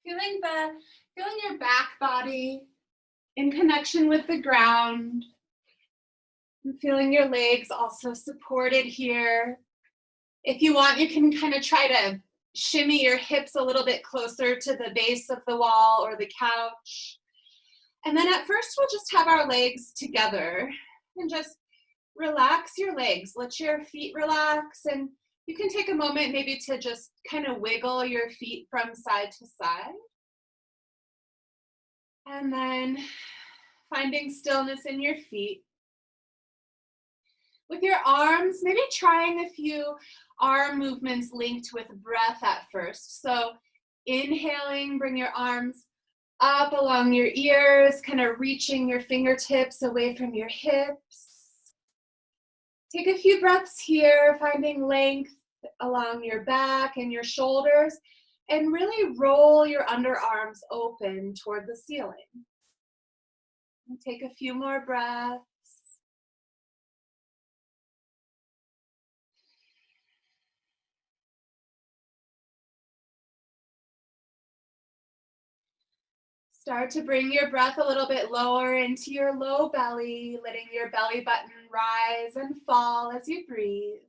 Feeling your back body in connection with the ground. And feeling your legs also supported here. If you want, you can kind of try to shimmy your hips a little bit closer to the base of the wall or the couch. And then at first, we'll just have our legs together and just relax your legs. Let your feet relax, and you can take a moment maybe to just kind of wiggle your feet from side to side. And then finding stillness in your feet. With your arms, maybe trying a few arm movements linked with breath at first. So inhaling, bring your arms up along your ears, kind of reaching your fingertips away from your hips. Take a few breaths here, finding length along your back and your shoulders, and really roll your underarms open toward the ceiling. And take a few more breaths. Start to bring your breath a little bit lower into your low belly, letting your belly button rise and fall as you breathe.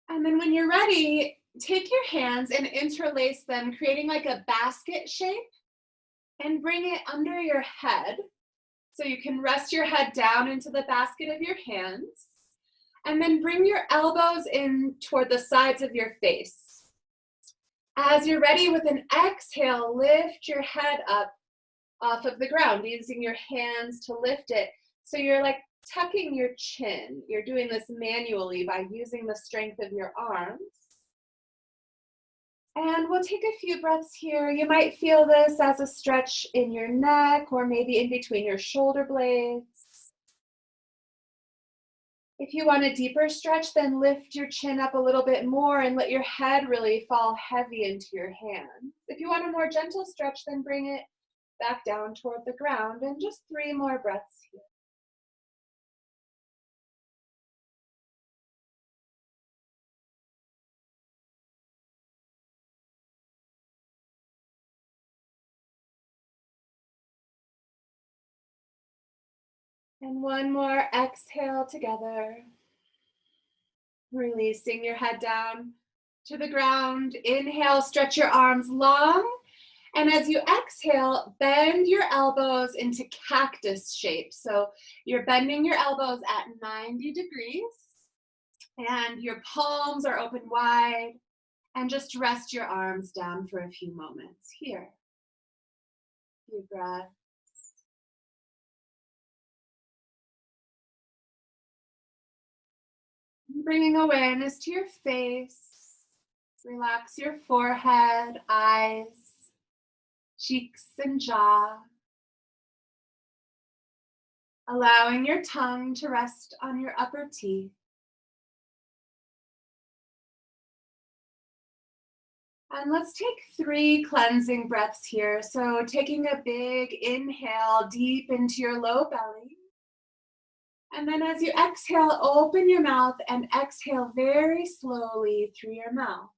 And then when you're ready, take your hands and interlace them, creating like a basket shape, and bring it under your head. So you can rest your head down into the basket of your hands. And then bring your elbows in toward the sides of your face. As you're ready, with an exhale, lift your head up off of the ground, using your hands to lift it. So you're like tucking your chin. You're doing this manually by using the strength of your arms. And we'll take a few breaths here. You might feel this as a stretch in your neck or maybe in between your shoulder blades. If you want a deeper stretch, then lift your chin up a little bit more and let your head really fall heavy into your hands. If you want a more gentle stretch, then bring it back down toward the ground, and just 3 more breaths here. And 1 more exhale together. Releasing your head down to the ground. Inhale, stretch your arms long. And as you exhale, bend your elbows into cactus shape. So you're bending your elbows at 90 degrees. And your palms are open wide. And just rest your arms down for a few moments here. Few breaths. Bringing awareness to your face. Relax your forehead, eyes, cheeks, and jaw. Allowing your tongue to rest on your upper teeth. And let's take 3 cleansing breaths here. So taking a big inhale deep into your low belly. And then as you exhale, open your mouth and exhale very slowly through your mouth.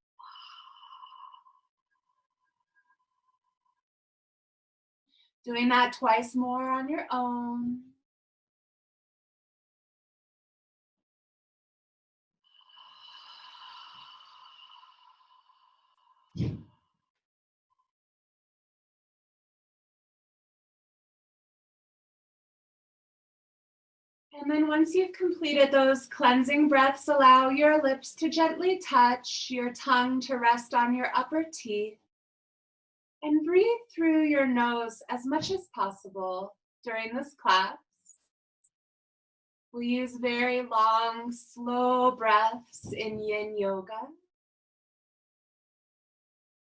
Doing that twice more on your own. And then once you've completed those cleansing breaths, allow your lips to gently touch, your tongue to rest on your upper teeth, and breathe through your nose as much as possible during this class. We use very long, slow breaths in Yin Yoga.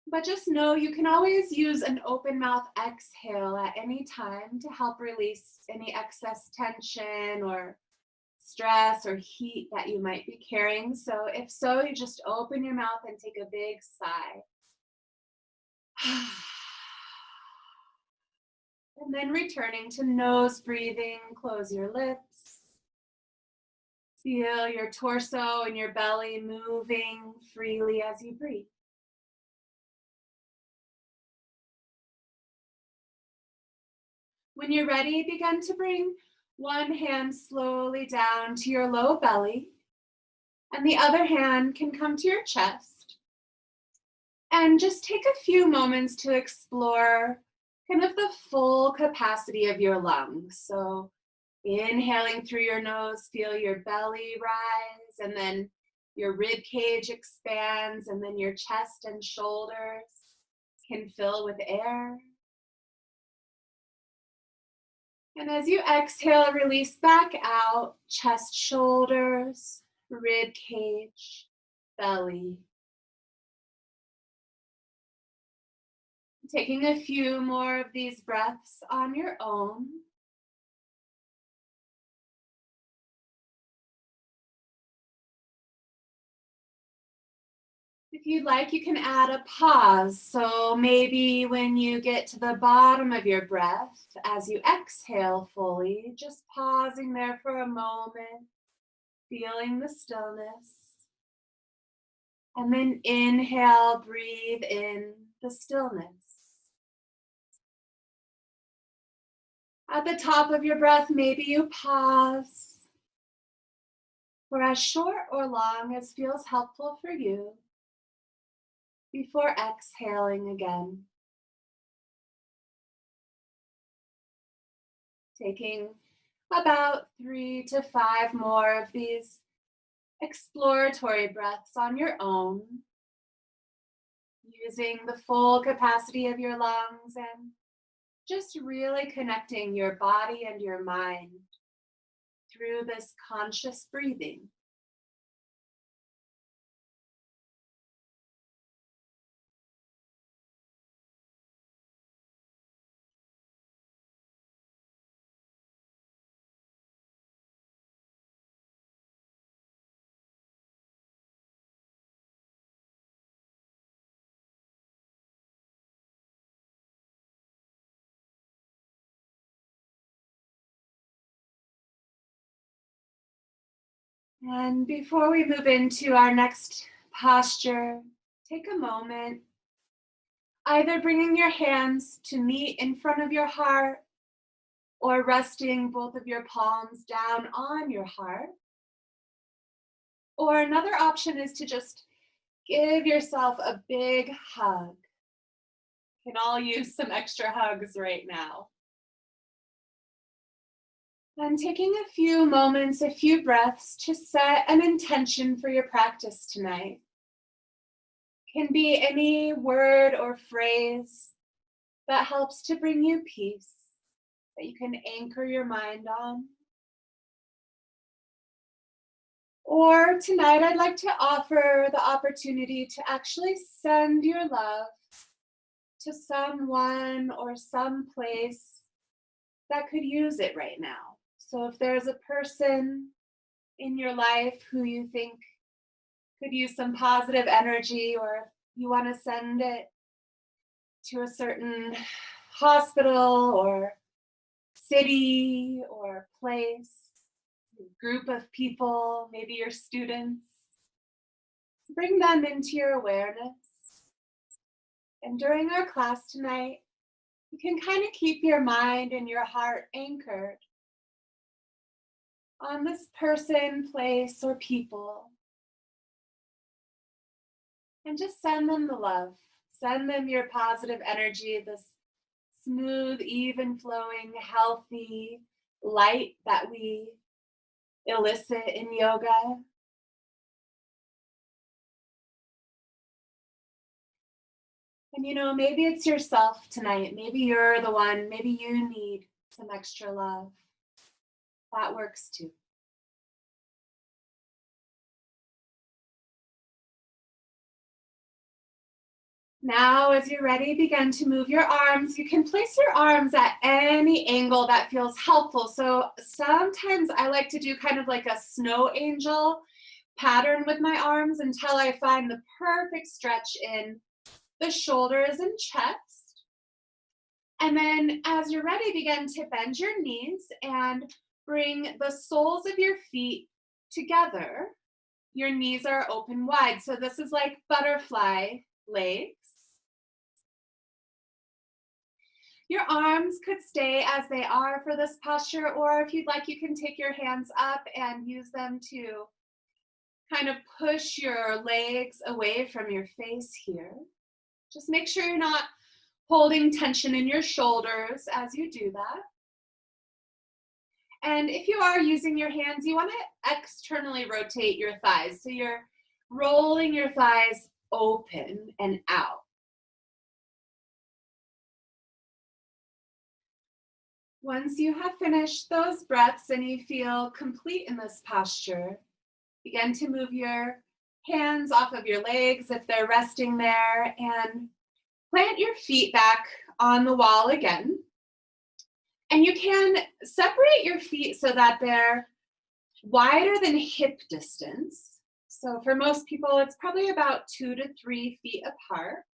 But just know you can always use an open mouth exhale at any time to help release any excess tension or stress or heat that you might be carrying. So if so, you just open your mouth and take a big sigh. And then returning to nose breathing, close your lips. Feel your torso and your belly moving freely as you breathe. When you're ready, begin to bring one hand slowly down to your low belly, and the other hand can come to your chest. And just take a few moments to explore kind of the full capacity of your lungs. So inhaling through your nose, feel your belly rise, and then your rib cage expands, and then your chest and shoulders can fill with air. And as you exhale, release back out, chest, shoulders, rib cage, belly. Taking a few more of these breaths on your own. If you'd like, you can add a pause. So maybe when you get to the bottom of your breath, as you exhale fully, just pausing there for a moment, feeling the stillness. And then inhale, breathe in the stillness. At the top of your breath, maybe you pause for as short or long as feels helpful for you before exhaling again. Taking about 3 to 5 more of these exploratory breaths on your own, using the full capacity of your lungs and just really connecting your body and your mind through this conscious breathing. And before we move into our next posture, take a moment, either bringing your hands to meet in front of your heart or resting both of your palms down on your heart. Or another option is to just give yourself a big hug. We can all use some extra hugs right now. And taking a few moments, a few breaths to set an intention for your practice tonight. Can be any word or phrase that helps to bring you peace, that you can anchor your mind on. Or tonight, I'd like to offer the opportunity to actually send your love to someone or some place that could use it right now. So if there's a person in your life who you think could use some positive energy, or if you want to send it to a certain hospital or city or place, group of people, maybe your students, bring them into your awareness. And during our class tonight, you can kind of keep your mind and your heart anchored on this person, place, or people. And just send them the love. Send them your positive energy, this smooth, even flowing, healthy light that we elicit in yoga. And maybe it's yourself tonight. Maybe you're the one, maybe you need some extra love. That works too. Now, as you're ready, begin to move your arms. You can place your arms at any angle that feels helpful. So sometimes I like to do kind of like a snow angel pattern with my arms until I find the perfect stretch in the shoulders and chest. And then as you're ready, begin to bend your knees and bring the soles of your feet together. Your knees are open wide. So this is like butterfly legs. Your arms could stay as they are for this posture, or if you'd like, you can take your hands up and use them to kind of push your legs away from your face here. Just make sure you're not holding tension in your shoulders as you do that. And if you are using your hands, you want to externally rotate your thighs. So you're rolling your thighs open and out. Once you have finished those breaths and you feel complete in this posture, begin to move your hands off of your legs if they're resting there, and plant your feet back on the wall again. And you can separate your feet so that they're wider than hip distance. So for most people, it's probably about 2 to 3 feet apart.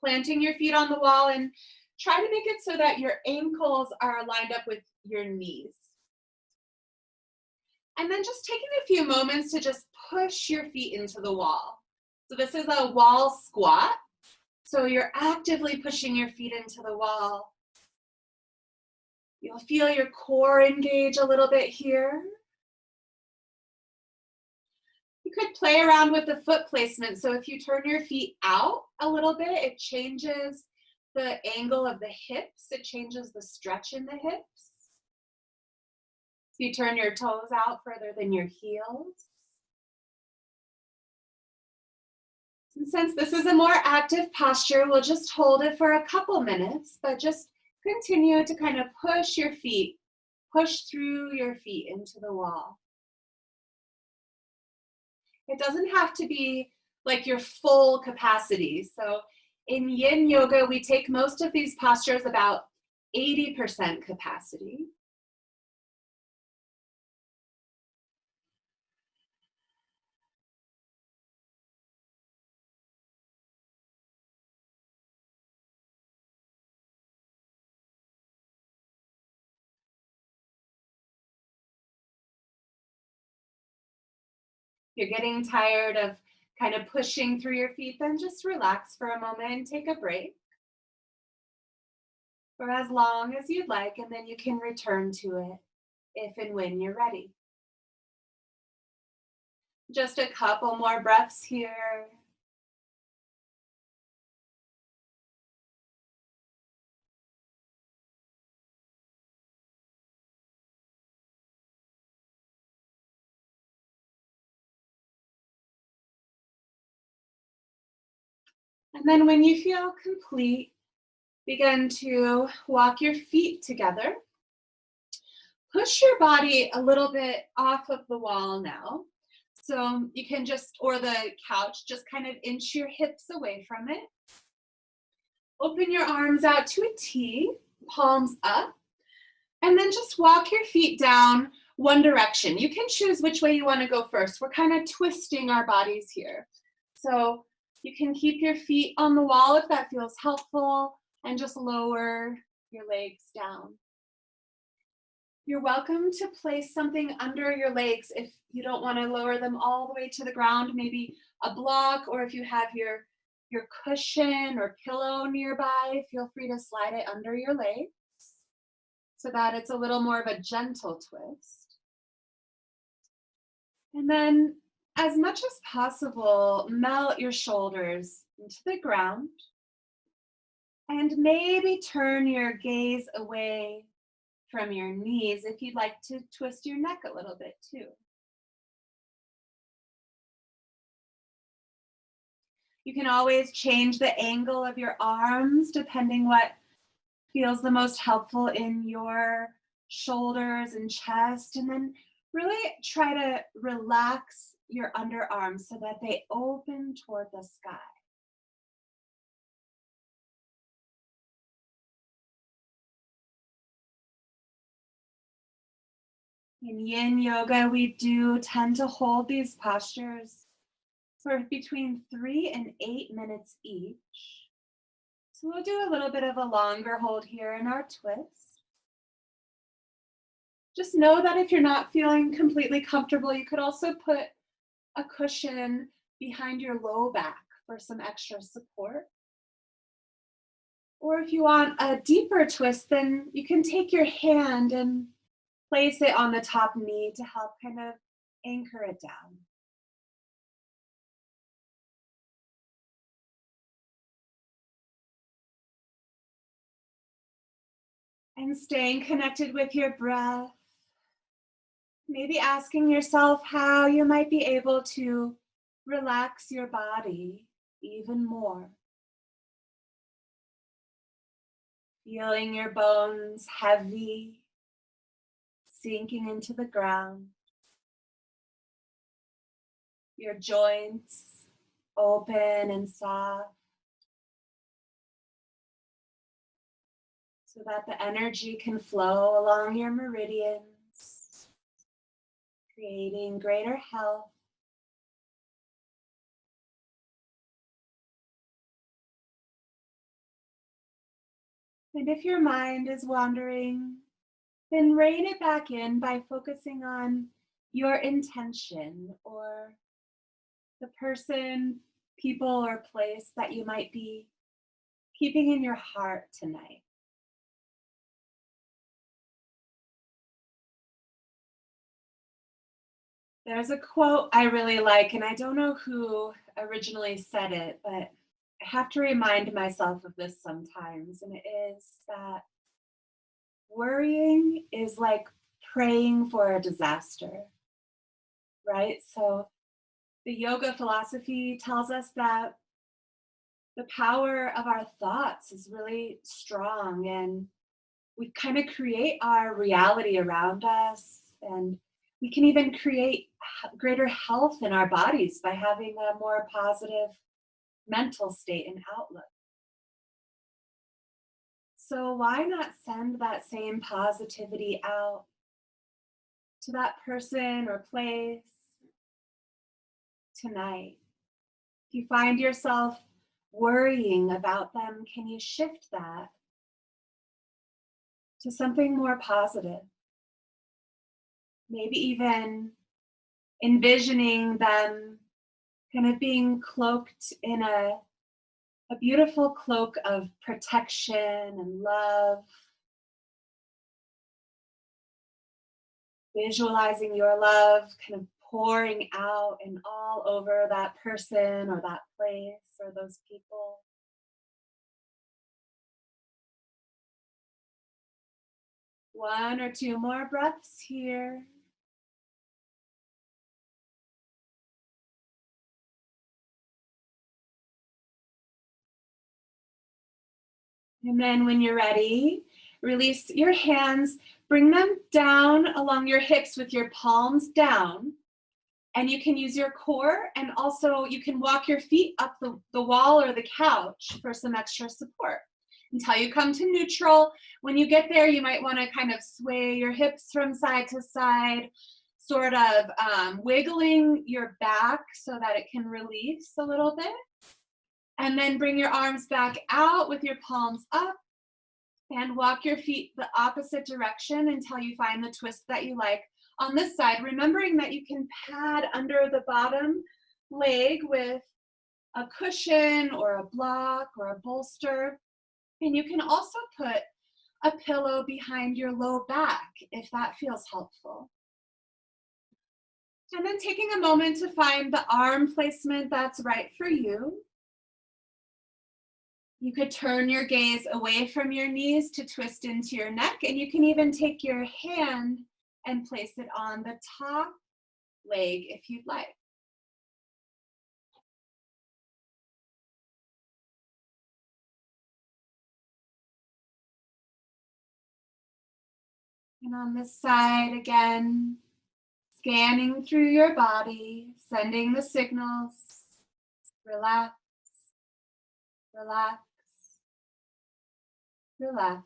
Planting your feet on the wall, and try to make it so that your ankles are lined up with your knees. And then just taking a few moments to just push your feet into the wall. So this is a wall squat. So you're actively pushing your feet into the wall. You'll feel your core engage a little bit here. You could play around with the foot placement. So if you turn your feet out a little bit, it changes the angle of the hips. It changes the stretch in the hips. If you turn your toes out further than your heels. And since this is a more active posture, we'll just hold it for a couple minutes, but just continue to kind of push your feet, push through your feet into the wall. It doesn't have to be like your full capacity. So in Yin Yoga, we take most of these postures about 80% capacity. If you're getting tired of kind of pushing through your feet, then just relax for a moment and take a break for as long as you'd like, and then you can return to it if and when you're ready. Just a couple more breaths here. And then when you feel complete, begin to walk your feet together. Push your body a little bit off of the wall now. So you can just, or the couch, just kind of inch your hips away from it. Open your arms out to a T, palms up, and then just walk your feet down one direction. You can choose which way you want to go first. We're kind of twisting our bodies here. So you can keep your feet on the wall if that feels helpful, and just lower your legs down. You're welcome to place something under your legs if you don't want to lower them all the way to the ground, maybe a block, or if you have your cushion or pillow nearby, feel free to slide it under your legs so that it's a little more of a gentle twist. And then, as much as possible, melt your shoulders into the ground and maybe turn your gaze away from your knees if you'd like to twist your neck a little bit too. You can always change the angle of your arms depending what feels the most helpful in your shoulders and chest, and then really try to relax your underarms so that they open toward the sky. In Yin Yoga, we do tend to hold these postures for between 3 and 8 minutes each. So we'll do a little bit of a longer hold here in our twist. Just know that if you're not feeling completely comfortable, you could also put a cushion behind your low back for some extra support. Or if you want a deeper twist, then you can take your hand and place it on the top knee to help kind of anchor it down. And staying connected with your breath, maybe asking yourself how you might be able to relax your body even more. Feeling your bones heavy, sinking into the ground, your joints open and soft, so that the energy can flow along your meridians, creating greater health. And if your mind is wandering, then rein it back in by focusing on your intention or the person, people, or place that you might be keeping in your heart tonight. There's a quote I really like, and I don't know who originally said it, but I have to remind myself of this sometimes, and it is that worrying is like praying for a disaster, right? So the yoga philosophy tells us that the power of our thoughts is really strong, and we kind of create our reality around us, and we can even create greater health in our bodies by having a more positive mental state and outlook. So why not send that same positivity out to that person or place tonight? If you find yourself worrying about them, can you shift that to something more positive? Maybe even envisioning them kind of being cloaked in a beautiful cloak of protection and love, visualizing your love kind of pouring out and all over that person or that place or those people. One or two more breaths here. And then when you're ready, release your hands, bring them down along your hips with your palms down. And you can use your core, and also you can walk your feet up the wall or the couch for some extra support until you come to neutral. When you get there, you might want to kind of sway your hips from side to side, sort of wiggling your back so that it can release a little bit. And then bring your arms back out with your palms up and walk your feet the opposite direction until you find the twist that you like on this side, remembering that you can pad under the bottom leg with a cushion or a block or a bolster. And you can also put a pillow behind your low back if that feels helpful. And then taking a moment to find the arm placement that's right for you. You could turn your gaze away from your knees to twist into your neck, and you can even take your hand and place it on the top leg if you'd like. And on this side, again, scanning through your body, sending the signals. Relax, relax, relax.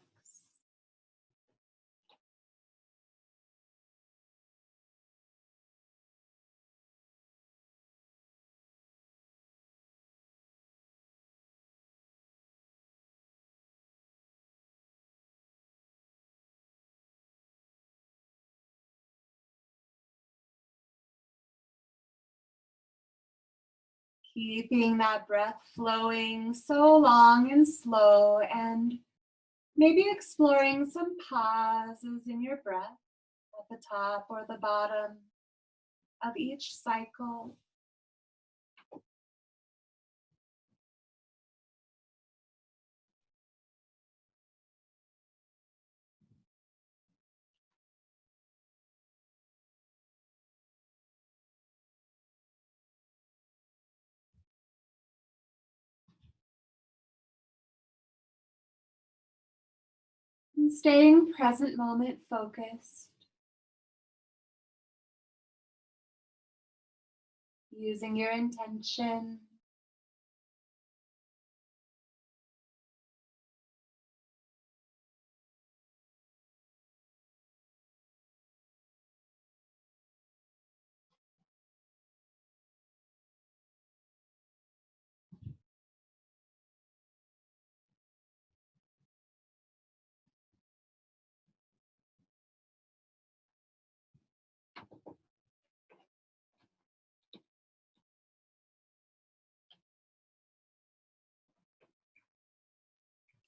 Keeping that breath flowing so long and slow, and maybe exploring some pauses in your breath at the top or the bottom of each cycle. And staying present moment focused, using your intention.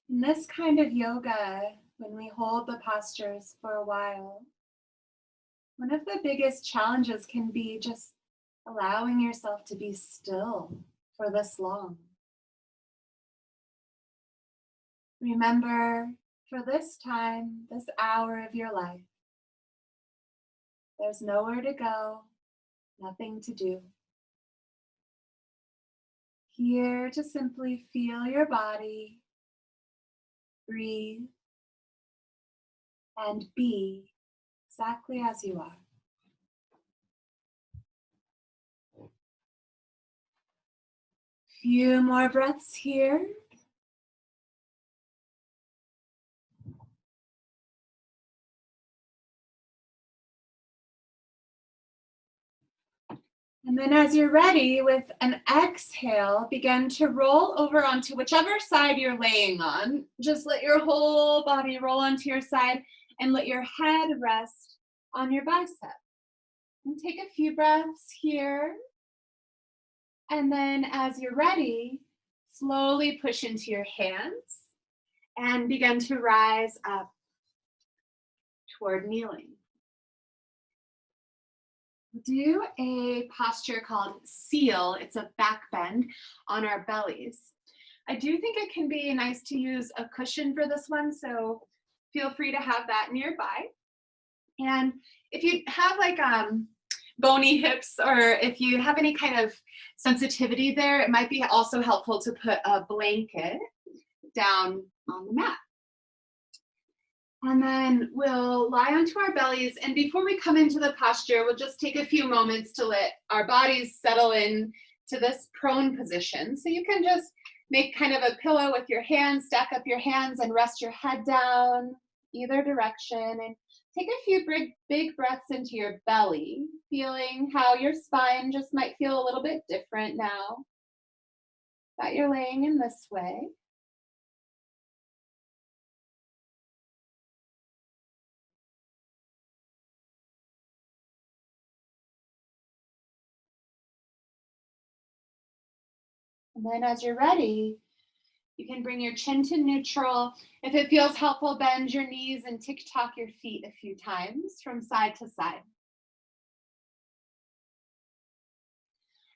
In this kind of yoga, when we hold the postures for a while, one of the biggest challenges can be just allowing yourself to be still for this long. Remember, for this time, this hour of your life, there's nowhere to go, nothing to do. Here to simply feel your body, breathe, and be exactly as you are. Few more breaths here. And then as you're ready, with an exhale, begin to roll over onto whichever side you're laying on. Just let your whole body roll onto your side and let your head rest on your bicep. And take a few breaths here. And then as you're ready, slowly push into your hands and begin to rise up toward kneeling. Do a posture called seal. It's a back bend on our bellies. I do think it can be nice to use a cushion for this one, so feel free to have that nearby. And if you have like bony hips, or if you have any kind of sensitivity there, it might be also helpful to put a blanket down on the mat. And then we'll lie onto our bellies. And before we come into the posture, we'll just take a few moments to let our bodies settle in to this prone position. So you can just make kind of a pillow with your hands, stack up your hands and rest your head down either direction. And take a few big breaths into your belly, feeling how your spine just might feel a little bit different now that you're laying in this way. And then as you're ready, you can bring your chin to neutral. If it feels helpful, bend your knees and tick-tock your feet a few times from side to side.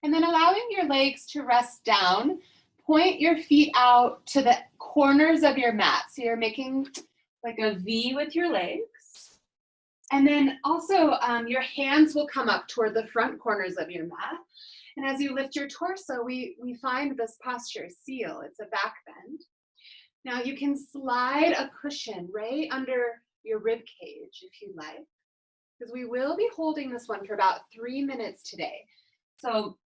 And then allowing your legs to rest down, point your feet out to the corners of your mat. So you're making like a V with your legs. And then also your hands will come up toward the front corners of your mat. And as you lift your torso, we find this posture, seal. It's a back bend. Now you can slide a cushion right under your rib cage if you like, because we will be holding this one for about 3 minutes today. So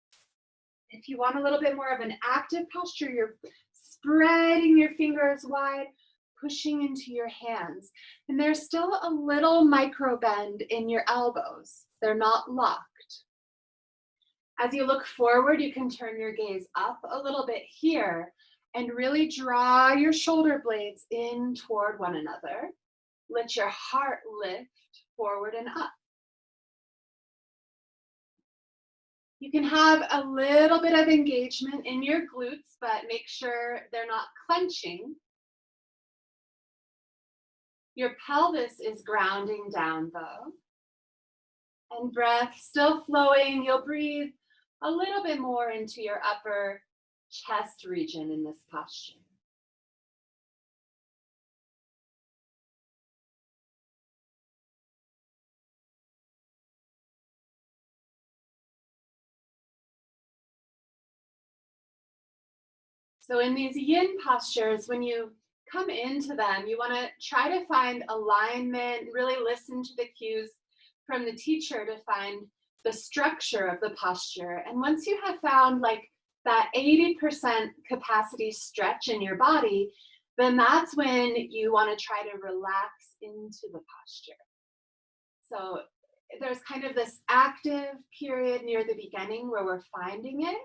if you want a little bit more of an active posture, you're spreading your fingers wide, pushing into your hands. And there's still a little micro bend in your elbows. They're not locked. As you look forward, you can turn your gaze up a little bit here and really draw your shoulder blades in toward one another. Let your heart lift forward and up. You can have a little bit of engagement in your glutes, but make sure they're not clenching. Your pelvis is grounding down though. And breath still flowing. You'll breathe a little bit more into your upper chest region in this posture. So in these yin postures, when you come into them, you want to try to find alignment, really listen to the cues from the teacher to find the structure of the posture. And once you have found like that 80% capacity stretch in your body, then that's when you want to try to relax into the posture. So there's kind of this active period near the beginning where we're finding it.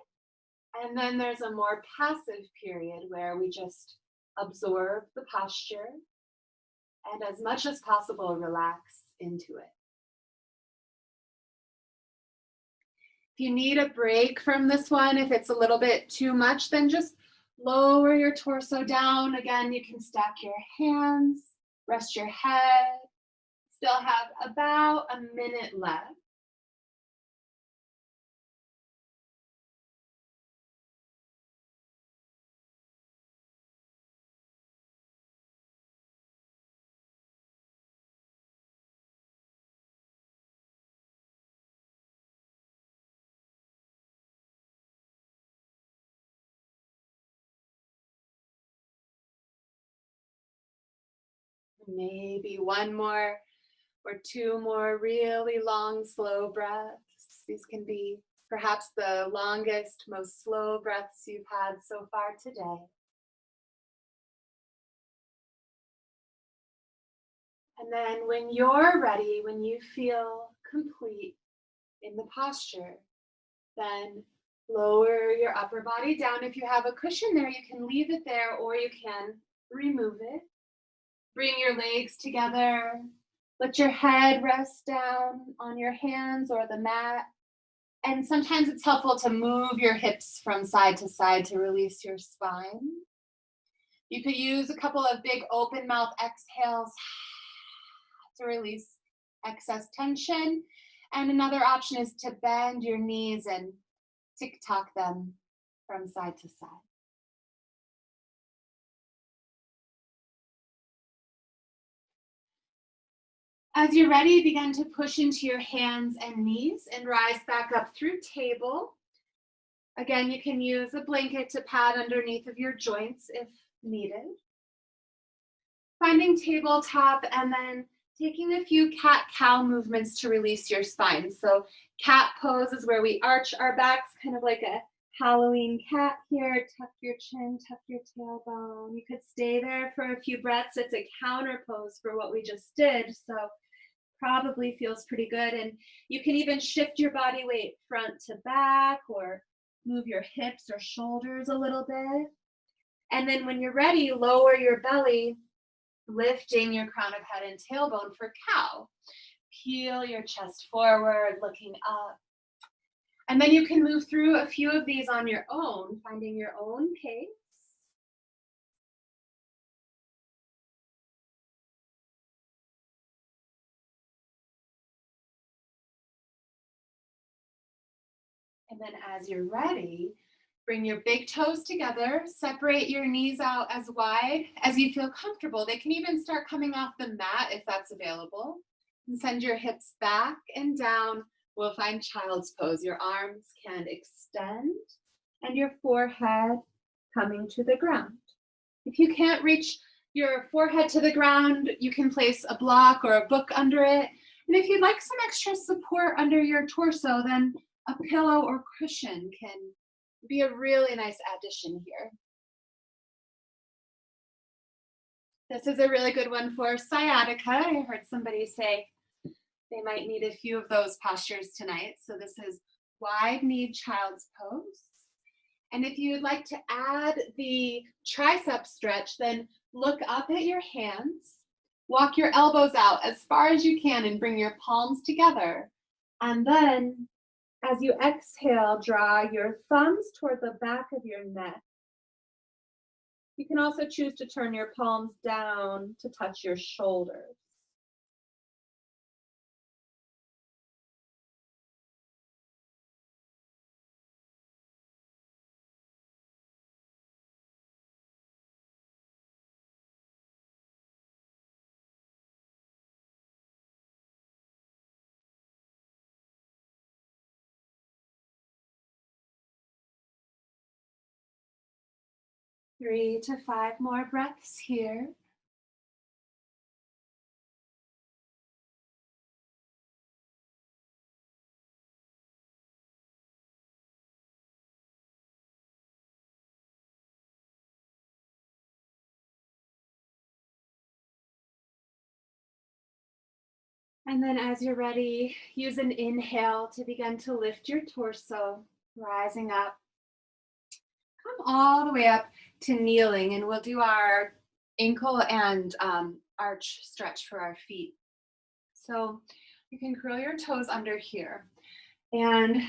And then there's a more passive period where we just absorb the posture and as much as possible relax into it. If you need a break from this one, if it's a little bit too much, then just lower your torso down. Again, you can stack your hands, rest your head. Still have about a minute left. Maybe one more or two more really long, slow breaths. These can be perhaps the longest, most slow breaths you've had so far today. And then when you're ready, when you feel complete in the posture, then lower your upper body down. If you have a cushion there, you can leave it there or you can remove it. Bring your legs together. Let your head rest down on your hands or the mat. And sometimes it's helpful to move your hips from side to side to release your spine. You could use a couple of big open mouth exhales to release excess tension. And another option is to bend your knees and tick-tock them from side to side. As you're ready, begin to push into your hands and knees and rise back up through table. Again, you can use a blanket to pad underneath of your joints if needed. Finding tabletop and then taking a few cat-cow movements to release your spine. So cat pose is where we arch our backs, kind of like a Halloween cat here. Tuck your chin, tuck your tailbone. You could stay there for a few breaths. It's a counter pose for what we just did. So probably feels pretty good. And you can even shift your body weight front to back or move your hips or shoulders a little bit. And then when you're ready, lower your belly, lifting your crown of head and tailbone for cow. Peel your chest forward, looking up. And then you can move through a few of these on your own, finding your own pace. And then as you're ready, bring your big toes together, separate your knees out as wide as you feel comfortable. They can even start coming off the mat if that's available. And send your hips back and down. We'll find child's pose. Your arms can extend and your forehead coming to the ground. If you can't reach your forehead to the ground, you can place a block or a book under it. And if you'd like some extra support under your torso, then a pillow or cushion can be a really nice addition here. This is a really good one for sciatica. I heard somebody say they might need a few of those postures tonight. So this is wide knee child's pose. And if you'd like to add the tricep stretch, then look up at your hands, walk your elbows out as far as you can and bring your palms together. And then As you exhale, draw your thumbs toward the back of your neck. You can also choose to turn your palms down to touch your shoulders. Three to five more breaths here. And then as you're ready, use an inhale to begin to lift your torso, rising up. Come all the way up to kneeling, and we'll do our ankle and arch stretch for our feet. So you can curl your toes under here. And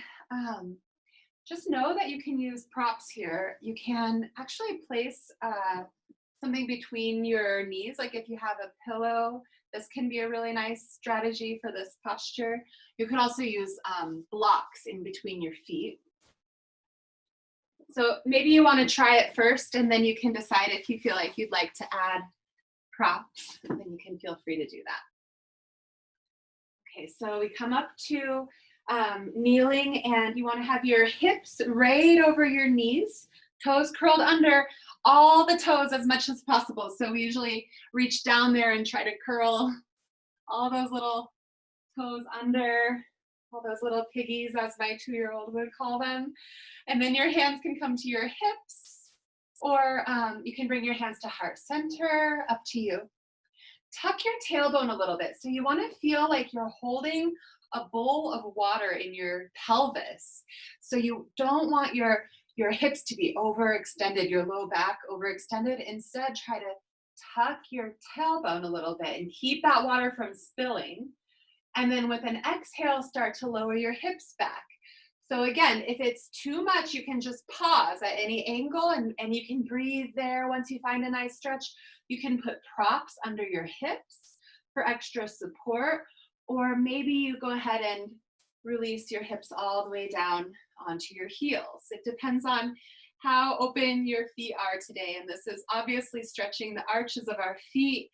just know that you can use props here. You can actually place something between your knees, like if you have a pillow, this can be a really nice strategy for this posture. You can also use blocks in between your feet. So maybe you want to try it first, and then you can decide if you feel like you'd like to add props, and then you can feel free to do that. Okay, so we come up to kneeling, and you want to have your hips right over your knees, toes curled under, all the toes as much as possible. So we usually reach down there and try to curl all those little toes under, all those little piggies, as my 2-year-old would call them. And then your hands can come to your hips, or you can bring your hands to heart center, up to you. Tuck your tailbone a little bit. So you want to feel like you're holding a bowl of water in your pelvis. So you don't want your hips to be overextended, your low back overextended. Instead, try to tuck your tailbone a little bit and keep that water from spilling. And then with an exhale, start to lower your hips back. So again, if it's too much, you can just pause at any angle, and you can breathe there. Once you find a nice stretch, you can put props under your hips for extra support, or maybe you go ahead and release your hips all the way down onto your heels. It depends on how open your feet are today, and this is obviously stretching the arches of our feet.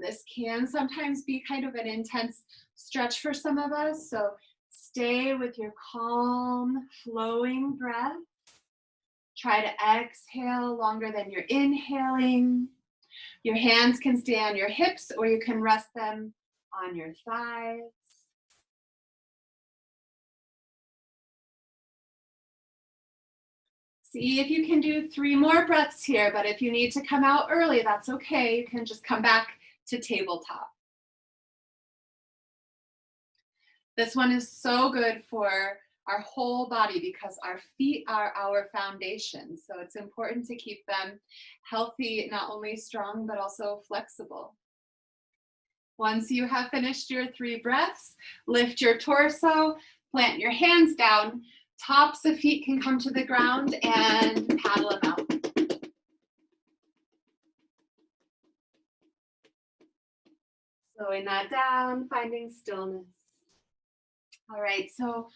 This can sometimes be kind of an intense stretch for some of us, so stay with your calm, flowing breath. Try to exhale longer than you're inhaling. Your hands can stay on your hips, or you can rest them on your thighs. See if you can do 3 more breaths here, but if you need to come out early, that's okay. You can just come back to tabletop. This one is so good for our whole body because our feet are our foundation. So it's important to keep them healthy, not only strong, but also flexible. Once you have finished your 3 breaths, lift your torso, plant your hands down, tops of feet can come to the ground, and paddle them out. Slowing that down, finding stillness. All right, so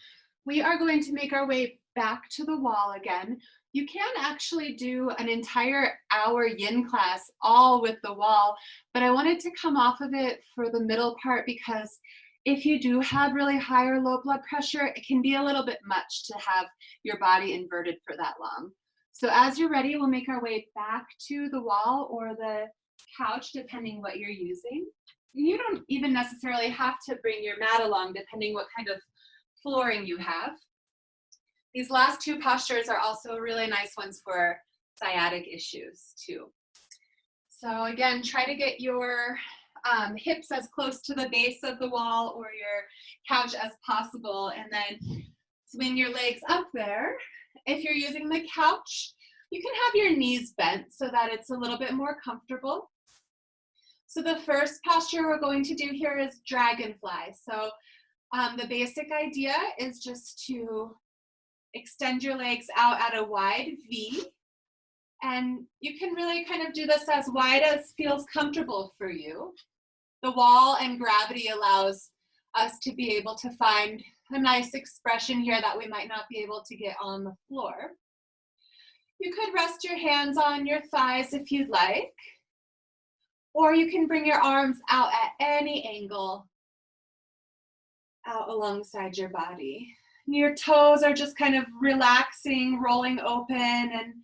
we are going to make our way back to the wall again. You can actually do an entire hour yin class all with the wall, but I wanted to come off of it for the middle part because if you do have really high or low blood pressure, it can be a little bit much to have your body inverted for that long. So as you're ready, we'll make our way back to the wall or the couch, depending what you're using. You don't even necessarily have to bring your mat along, depending what kind of flooring you have. These last 2 postures are also really nice ones for sciatic issues too. So again, try to get your hips as close to the base of the wall or your couch as possible, and then swing your legs up there. If you're using the couch, you can have your knees bent so that it's a little bit more comfortable. So the first posture we're going to do here is dragonfly. So The basic idea is just to extend your legs out at a wide V. And you can really kind of do this as wide as feels comfortable for you. The wall and gravity allows us to be able to find a nice expression here that we might not be able to get on the floor. You could rest your hands on your thighs if you'd like, or you can bring your arms out at any angle out alongside your body. Your toes are just kind of relaxing, rolling open, and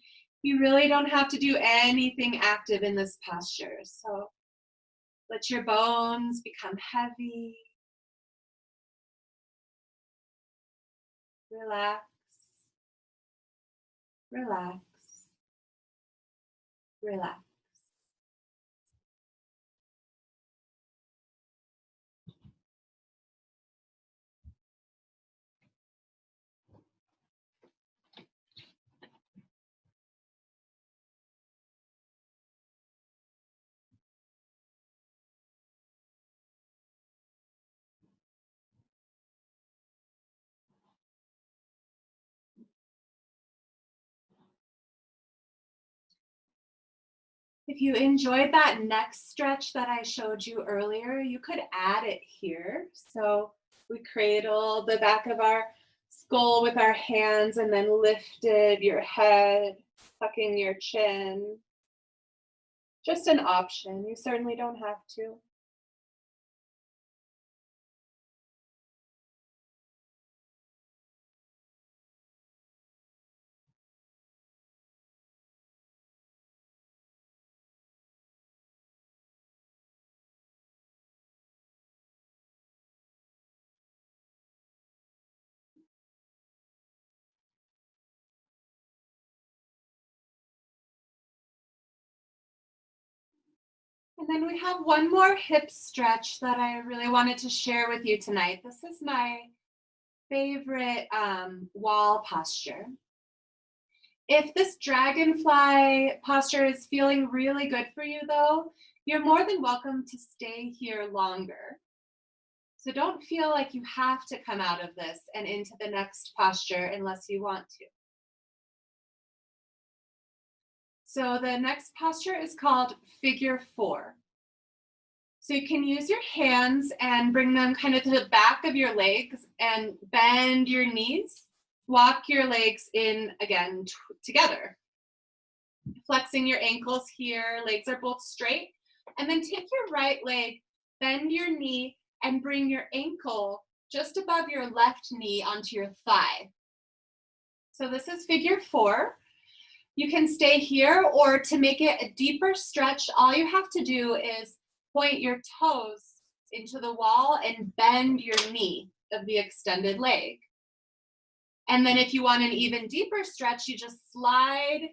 you really don't have to do anything active in this posture. So let your bones become heavy. Relax, relax, relax. If you enjoyed that neck stretch that I showed you earlier, you could add it here. So we cradle the back of our skull with our hands and then lifted your head, tucking your chin. Just an option. You certainly don't have to. And then we have one more hip stretch that I really wanted to share with you tonight. This is my favorite wall posture. If this dragonfly posture is feeling really good for you though, you're more than welcome to stay here longer. So don't feel like you have to come out of this and into the next posture unless you want to. So the next posture is called figure four. So you can use your hands and bring them kind of to the back of your legs and bend your knees. Walk your legs in again together. Flexing your ankles here, legs are both straight. And then take your right leg, bend your knee, and bring your ankle just above your left knee onto your thigh. So this is figure four. You can stay here, or to make it a deeper stretch, all you have to do is point your toes into the wall and bend your knee of the extended leg. And then if you want an even deeper stretch, you just slide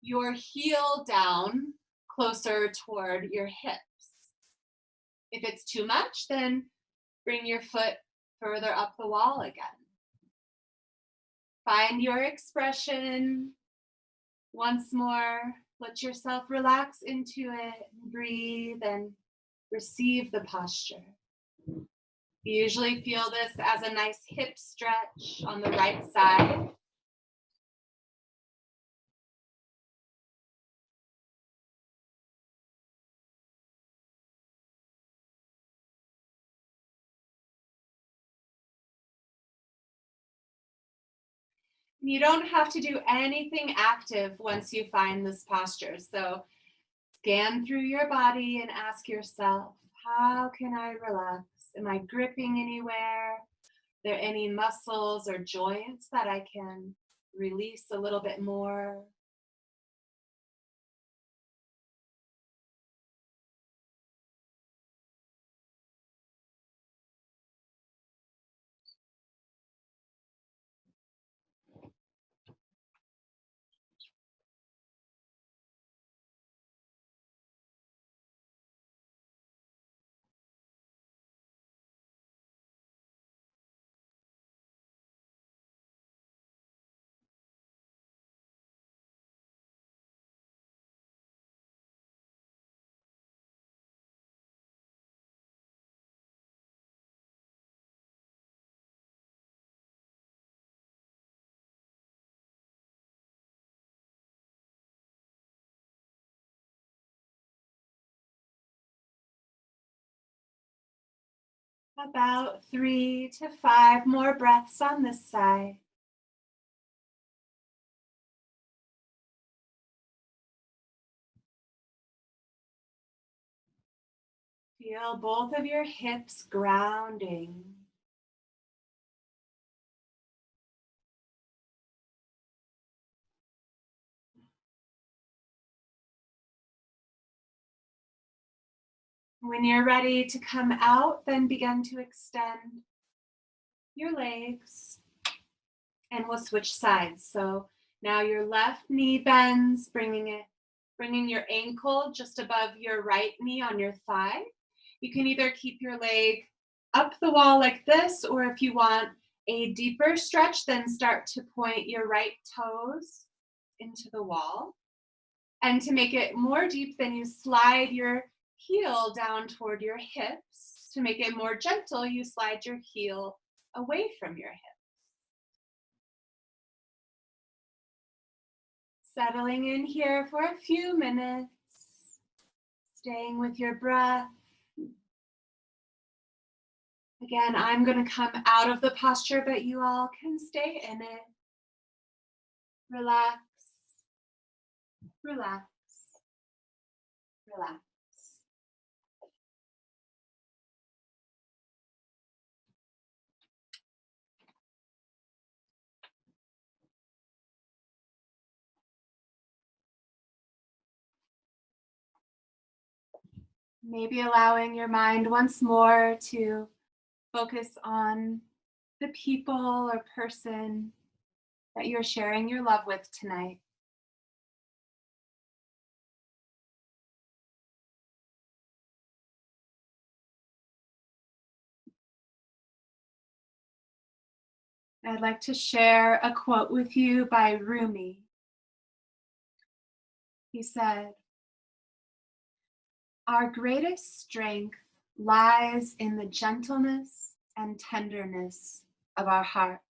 your heel down closer toward your hips. If it's too much, then bring your foot further up the wall again. Find your expression. Once more, let yourself relax into it, breathe, and receive the posture. You usually feel this as a nice hip stretch on the right side. You don't have to do anything active once you find this posture. So scan through your body and ask yourself, how can I relax? Am I gripping anywhere? Are there any muscles or joints that I can release a little bit more? About 3 to 5 more breaths on this side. Feel both of your hips grounding. When you're ready to come out, then begin to extend your legs, and we'll switch sides. So now your left knee bends, bringing your ankle just above your right knee on your thigh. You can either keep your leg up the wall like this, or if you want a deeper stretch, then start to point your right toes into the wall. And to make it more deep, then you slide your heel down toward your hips. To make it more gentle, you slide your heel away from your hips. Settling in here for a few minutes, staying with your breath. Again, I'm going to come out of the posture, but you all can stay in it. Relax, relax, relax. Maybe allowing your mind once more to focus on the people or person that you're sharing your love with tonight. I'd like to share a quote with you by Rumi. He said, "Our greatest strength lies in the gentleness and tenderness of our hearts."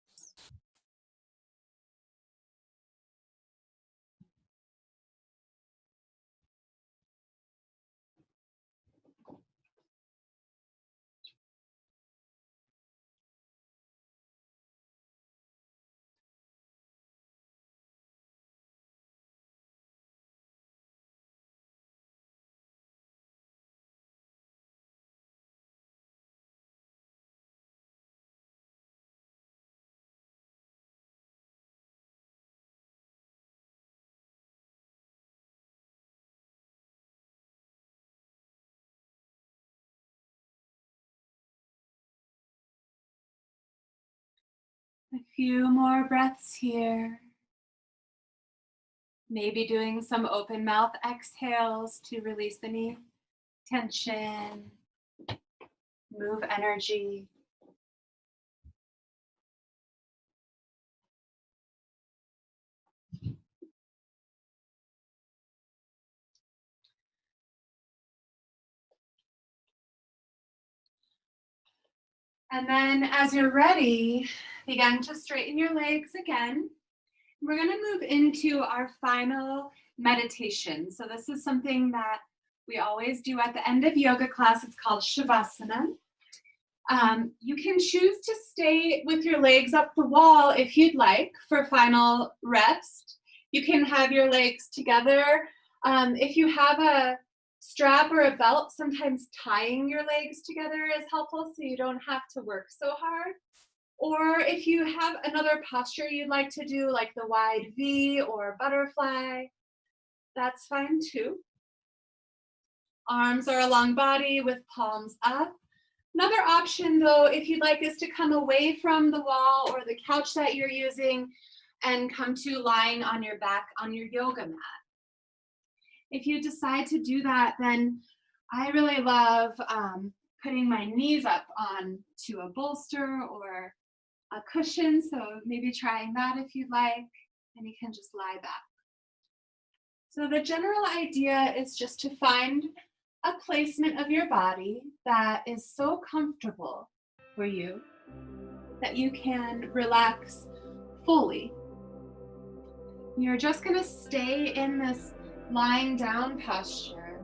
A few more breaths here. Maybe doing some open mouth exhales to release any tension, move energy. And then as you're ready, begin to straighten your legs again. We're going to move into our final meditation. So this is something that we always do at the end of yoga class. It's called Shavasana. You can choose to stay with your legs up the wall if you'd like for final rest. You can have your legs together. If you have a strap or a belt, sometimes tying your legs together is helpful so you don't have to work so hard. Or if you have another posture you'd like to do, like the wide V or butterfly, that's fine too. Arms are a long body with palms up. Another option though, if you'd like, is to come away from the wall or the couch that you're using and come to lying on your back on your yoga mat. If you decide to do that, then I really love putting my knees up onto a bolster or a cushion, so maybe trying that if you'd like, and you can just lie back. So the general idea is just to find a placement of your body that is so comfortable for you that you can relax fully. You're just going to stay in this lying down posture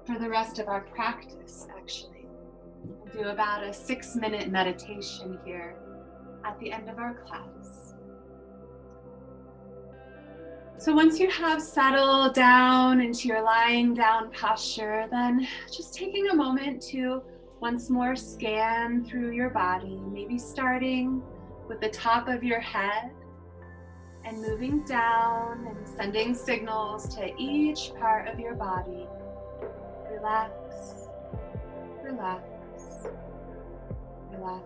for the rest of our practice, actually. We'll do about a 6-minute meditation here at the end of our class. So once you have settled down into your lying down posture, then just taking a moment to once more scan through your body, maybe starting with the top of your head and moving down and sending signals to each part of your body. Relax, relax, relax.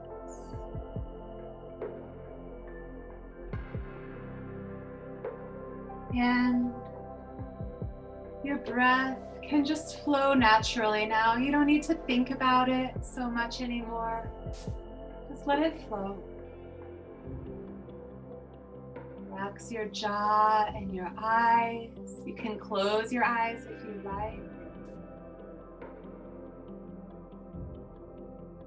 And your breath can just flow naturally now. You don't need to think about it so much anymore. Just let it flow. Relax your jaw and your eyes. You can close your eyes if you like.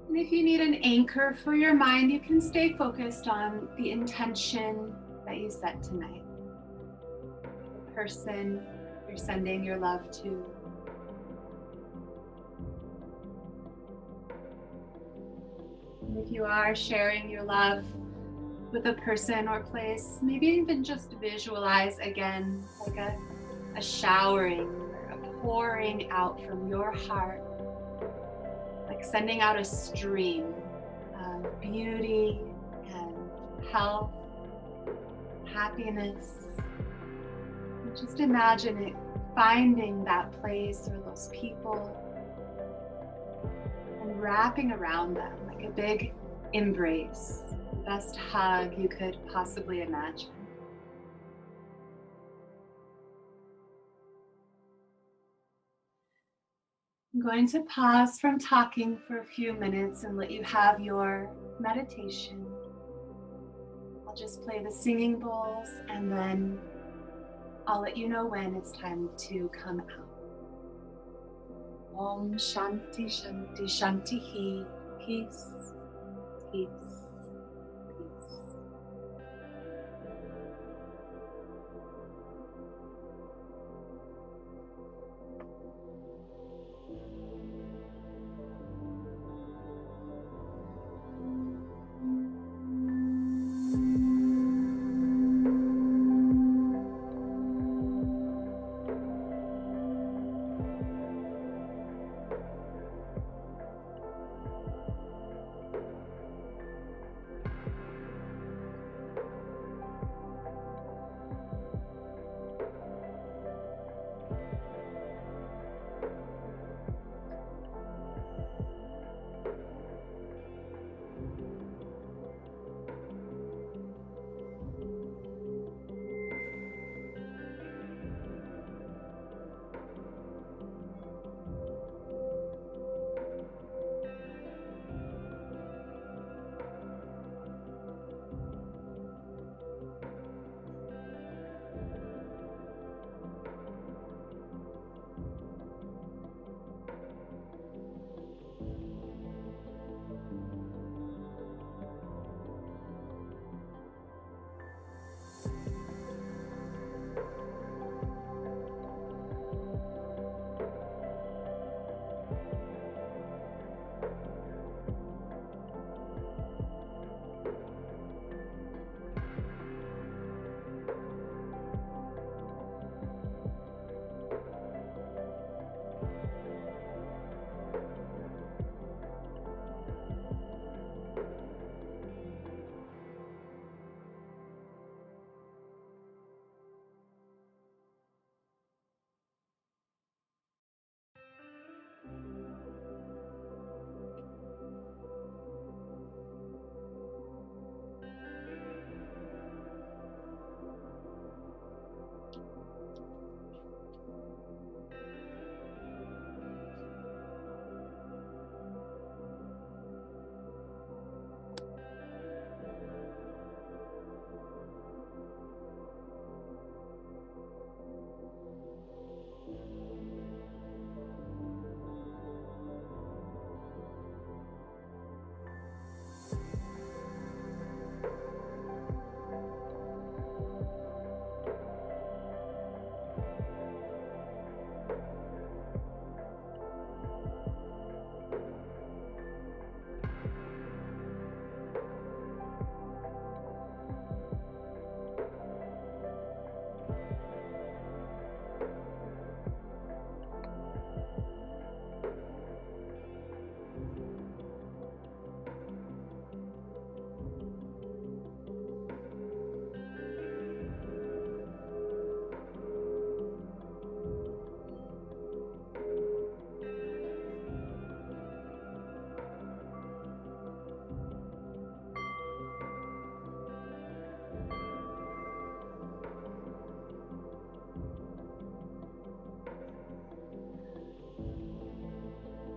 And if you need an anchor for your mind, you can stay focused on the intention that you set tonight. The person you're sending your love to. And if you are sharing your love with a person or place, maybe even just visualize again like a showering or a pouring out from your heart, like sending out a stream of beauty and health, happiness. And just imagine it finding that place or those people and wrapping around them like a big embrace, the best hug you could possibly imagine. I'm going to pause from talking for a few minutes and let you have your meditation. I'll just play the singing bowls and then I'll let you know when it's time to come out. Om Shanti Shanti Shanti He. Peace, peace, peace.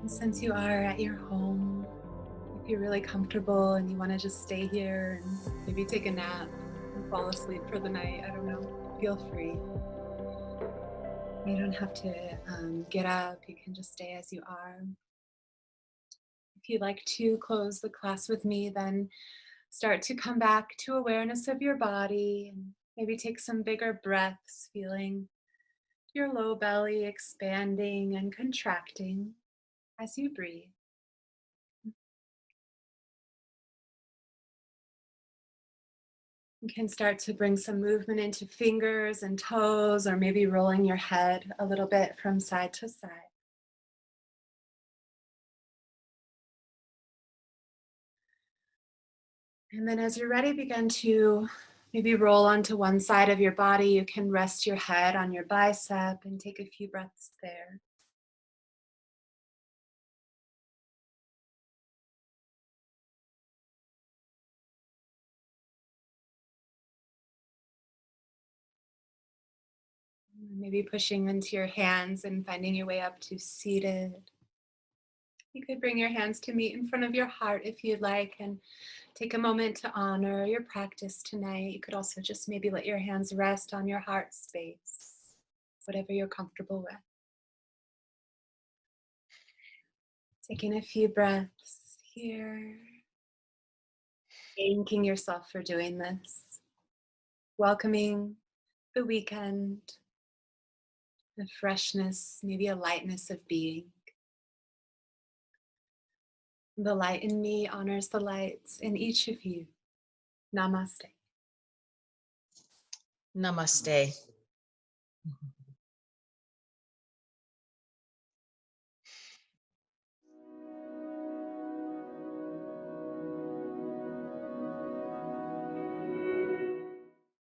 And since you are at your home, if you're really comfortable and you want to just stay here and maybe take a nap and fall asleep for the night, I don't know, feel free. You don't have to get up, you can just stay as you are. If you'd like to close the class with me, then start to come back to awareness of your body and maybe take some bigger breaths, feeling your low belly expanding and contracting as you breathe. You can start to bring some movement into fingers and toes, or maybe rolling your head a little bit from side to side. And then as you're ready, begin to maybe roll onto one side of your body. You can rest your head on your bicep and take a few breaths there. Maybe pushing into your hands and finding your way up to seated. You could bring your hands to meet in front of your heart if you'd like, and take a moment to honor your practice tonight. You could also just maybe let your hands rest on your heart space, whatever you're comfortable with. Taking a few breaths here, thanking yourself for doing this, welcoming the weekend, the freshness, maybe a lightness of being. The light in me honors the lights in each of you. Namaste. Namaste.